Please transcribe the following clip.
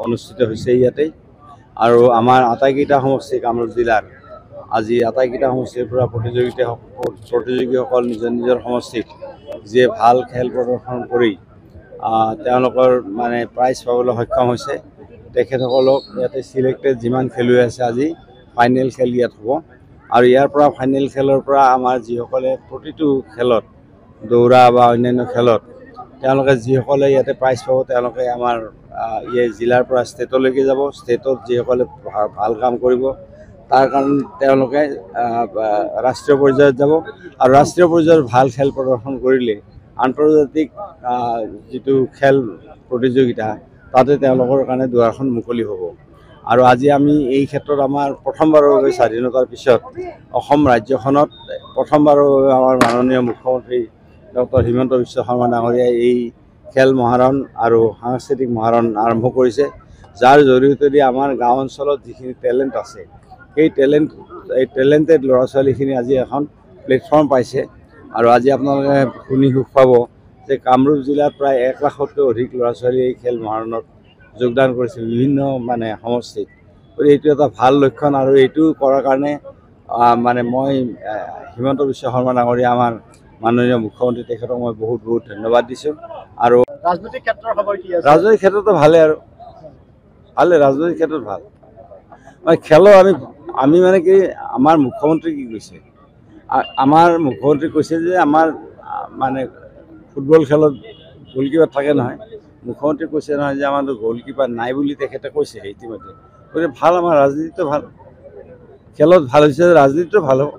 অনুষ্ঠিত হৈছে ইয়াতে আৰু আমাৰ আটাইকেইটা সমষ্টি কামৰূপ জিলাৰ আজি আটাইকেইটা সমষ্টিৰ পৰা প্ৰতিযোগীসকল নিজৰ নিজৰ সমষ্টিত যিয়ে ভাল খেল প্ৰদৰ্শন কৰি তেওঁলোকৰ মানে প্ৰাইজ পাবলৈ সক্ষম হৈছে তেখেতসকলক ইয়াতে সিলেক্টেড যিমান খেলুৱৈ আছে আজি ফাইনেল খেল ইয়াত হ'ব আৰু ইয়াৰ পৰা ফাইনেল খেলৰ পৰা আমাৰ যিসকলে প্ৰতিটো খেলত দৌৰা বা অন্যান্য খেলত তেওঁলোকে যিসকলে ইয়াতে প্ৰাইজ পাব তেওঁলোকে আমাৰ এই জিলাৰ পৰা ষ্টেটলৈকে যাব ষ্টেটত যিসকলে ভাল কাম কৰিব তাৰ কাৰণে তেওঁলোকে ৰাষ্ট্ৰীয় পৰ্যায়ত যাব আৰু ৰাষ্ট্ৰীয় পৰ্যায়ত ভাল খেল প্ৰদৰ্শন কৰিলে আন্তৰ্জাতিক যিটো খেল প্ৰতিযোগিতা তাতে তেওঁলোকৰ কাৰণে দুৱাৰখন মুকলি হ'ব আৰু আজি আমি এই ক্ষেত্ৰত আমাৰ প্ৰথমবাৰৰ বাবে স্বাধীনতাৰ পিছত অসম ৰাজ্যখনত প্ৰথমবাৰৰ বাবে আমাৰ মাননীয় মুখ্যমন্ত্ৰী ডক্টৰ হিমন্ত বিশ্ব শৰ্মা ডাঙৰীয়াই এই খেল মহাৰণ আৰু সাংস্কৃতিক মহাৰণ আৰম্ভ কৰিছে যাৰ জৰিয়তে আমাৰ গাঁও অঞ্চলত যিখিনি টেলেণ্ট আছে এই টেলেণ্টেড ল'ৰা ছোৱালীখিনি আজি এখন প্লেটফৰ্ম পাইছে আৰু আজি আপোনালোকে শুনি সুখ পাব যে কামৰূপ জিলাত প্ৰায় 1 লাখতকৈ অধিক ল'ৰা ছোৱালী এই খেল মহাৰণত যোগদান কৰিছে বিভিন্ন মানে সমষ্টিত গতিকে এইটো এটা ভাল লক্ষণ আৰু এইটো কৰাৰ কাৰণে মানে মই হিমন্ত বিশ্ব শৰ্মা ডাঙৰীয়া আমাৰ মাননীয় মুখ্যমন্ত্ৰী তেখেতক মই বহুত বহুত ধন্যবাদ দিছোঁ আৰু ৰাজনৈতিক ক্ষেত্ৰৰ খবৰ কি আছে ৰাজনৈতিক ক্ষেত্ৰতো ভালে আৰু ভালে ৰাজনৈতিক ক্ষেত্ৰত ভাল মানে খেলৰ আমি মানে কি আমাৰ মুখ্যমন্ত্ৰী কি কৈছে আমাৰ মুখ্যমন্ত্ৰী কৈছে যে আমাৰ মানে ফুটবল খেলত গ'লকিপাৰ থাকে নহয় মুখ্যমন্ত্ৰী কৈছে নহয় যে আমাৰতো গ'লকিপাৰ নাই বুলি তেখেতে কৈছে ইতিমধ্যে গতিকে ভাল আমাৰ ৰাজনীতিটো ভাল খেলত ভাল হৈছে ৰাজনীতিটো ভাল হ'ব